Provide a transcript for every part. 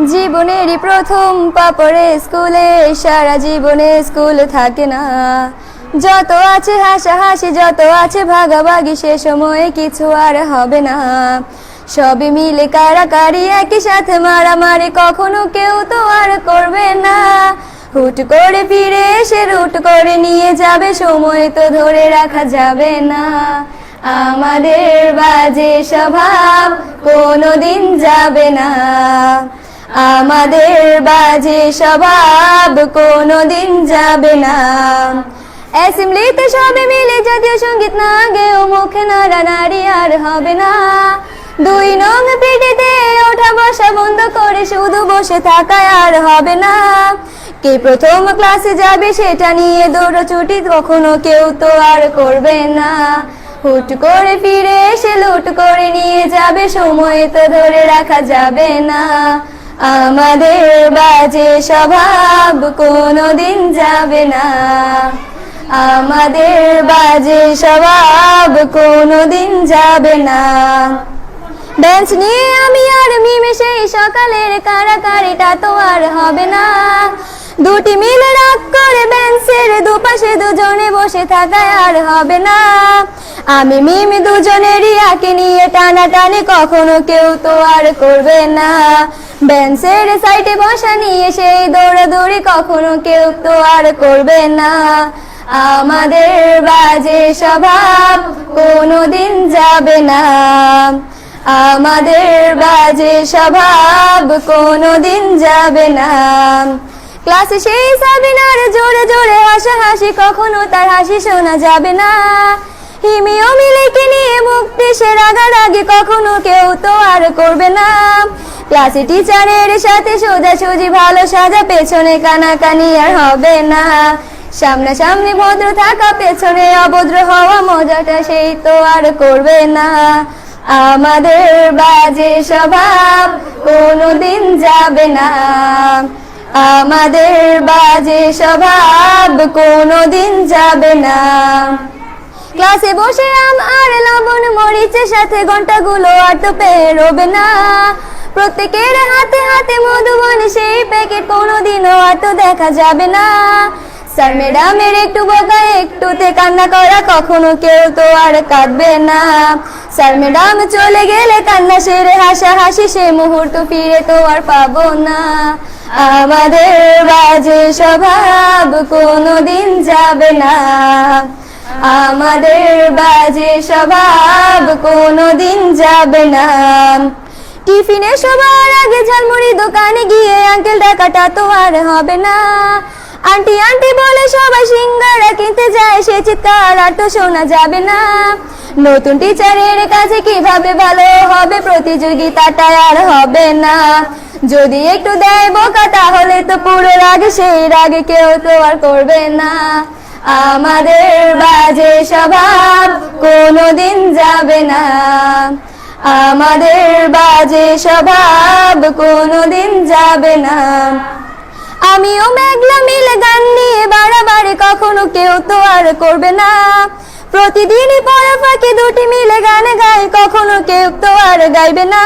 জীবনেরই প্রথম পা পড়ে স্কুলে, সারা জীবনে স্কুল থাকে না। যত আছে হাসাহাসি, যত আছে ভাগাভাগি, সে সময়ে কিছু আর হবে না। সবই মিলে কারাকারি, একই সাথে মারামারি, কখনো কেউ তো আর করবে না। হুট করে ফিরে এসে রুট করে নিয়ে যাবে, সময় তো ধরে রাখা যাবে না। আমাদের বাজে স্বভাব কোনোদিন যাবে না, আমাদের বাজে স্বভাব কোনোদিন যাবে না। অ্যাসেম্বলিতে সবে মিলে জাতীয় সঙ্গীত না গেয়েও মুখে নাড়ানাড়ি আর হবে না। 2 নং পিটিতে ওঠা বসা বন্ধ করে শুধু বসে থাকায় আর হবে না। কে প্রথম ক্লাসে যাবে সেটা নিয়ে দৌড়ছুটি কখনো কেউ তো আর করবে না। হুট করে ফিরে এসে লুট করে নিয়ে যাবে, সময় তো ধরে রাখা যাবে না। আমাদের বাজে স্বভাব কোনোদিন যাবে না, আমাদের বাজে স্বভাব কোনোদিন যাবে না। বেঞ্চ নিয়ে আমি আর মিমে সেই সকালের কারাকারিটা তো আর হবে না। দুটি মিলে রাগ করে বেঞ্চের দুপাশে দুজনে বসে থাকায় আর হবে না। আমি মিমি দুজনেরই আঁকে নিয়ে টানাটানি কখনো কেউ তো আর করবে না। বেঞ্চের সাইডে বসা নিয়ে সেই দৌড়াদৌড়ি কখনো কেউ তো আর করবে না। আমাদের বাজে স্বভাব কোনোদিন যাবে না, আমাদের বাজে স্বভাব কোনোদিন যাবে না। ক্লাসে সেই সাবিনার জোরে জোরে হাসাহাসি, কখনো তার হাসি শোনা যাবে না। হিমি ও মিলিকে নিয়ে মুক্তি সে রাগারাগি কখনো কেউ তো আর করবে না। ক্লাসে টিচারের সাথে সোজাসুজি ভালো সাজা, পেছনে কানাকানি আর হবে না। সামনাসামনি ভদ্র থাকা, পেছনে অভদ্র হওয়া, মজাটা সেই তো আর করবে না। আমাদের বাজে স্বভাব কোনোদিন যাবে না, আমাদের বাজে স্বভাব কোনোদিন যাবে না। ক্লাসে বসে আম আর লবণ মরিচের সাথে ঘন্টাগুলো আর তো পেরোবে না। প্রত্যেকের হাতে হাতে মধুবন সেই প্যাকেট কোনোদিনও আর তো দেখা যাবে না। স্যার ম্যাডামের একটু বকা একটুতে কান্না করা, কখনো কেউ তো আর কাঁদবে না। স্যার ম্যাডাম চলে গেলে কান্না সেরে হাসাহাসি, সে মুহূর্ত ফিরে তো আর পাবো না। আমাদের বাজে স্বভাব কোনোদিন যাবে না, আমাদের বাজে স্বভাব কোনোদিন যাবে না। টিফিনে সবার আগে ঝালমুড়ি দোকানে গিয়ে আঙ্কেল ডাকাটা তো আর হবে না। আন্টি আন্টি বলে সবাই সিঙ্গারা কিনতে যায়, সে চিৎকার আর তো শোনা যাবে না। নতুন টিচারের কাছে কিভাবে ভালো হবে, প্রতিযোগিতাটা আর হবে না। যদি একটু দেয় বোকা তাহলে তো পুরো রাগ, সেই রাগে কেউ তো আর করবে না। আমাদের বাজে স্বভাব কোনোদিন যাবে না, আমাদের বাজে স্বভাব কোনোদিন যাবে না। আমিও মেঘলা মিলে গান নিয়ে বাড়াবাড়ি কখনো কেউ তো আর করবে না। প্রতিদিনই পড়া ফাঁকে দুটি মিলে গান গাই, কখনো কেউ তো আর গাইবে না।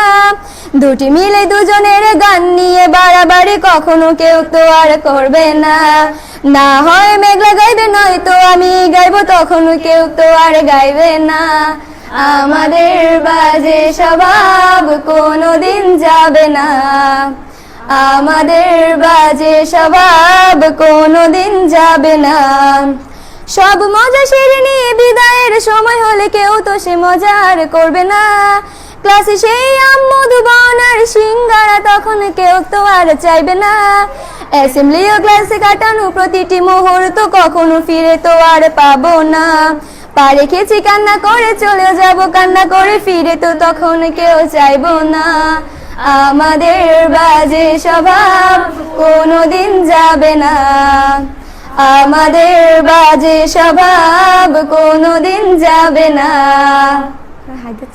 দুটি মিলে দুজনের গান নিয়ে বাড়াবাড়ি কখনো কেউ তো আর করবে না। না হয় মেঘলা গাইবে, নয়তো আমি গাইবো, তখনও কেউ তো আর গাইবে না। আমাদের বাজে স্বভাব কোনোদিন যাবে না, আমাদের বাজে স্বভাব কোনোদিন যাবে না। সব মজা সেরে নিয়ে বিদায়ের সময় হলে কেউ তো সে মজা আর করবে না। ক্লাসে সেই আম মধুবন আর সিঙ্গারা তখন কেউ তো আর চাইবে না। অ্যাসেম্বলি ও ক্লাসে কাটানো প্রতিটি মুহূর্ত কখনো ফিরে তো আর পাবো না। পা রেখেছি কান্না করে চলে যাব, কান্না করে ফিরে তো তখন কেউ চাইবো না। আমাদের বাজে স্বভাব কোনোদিন যাবে না, আমাদের বাজে স্বভাব কোনোদিন যাবে না। হায়দার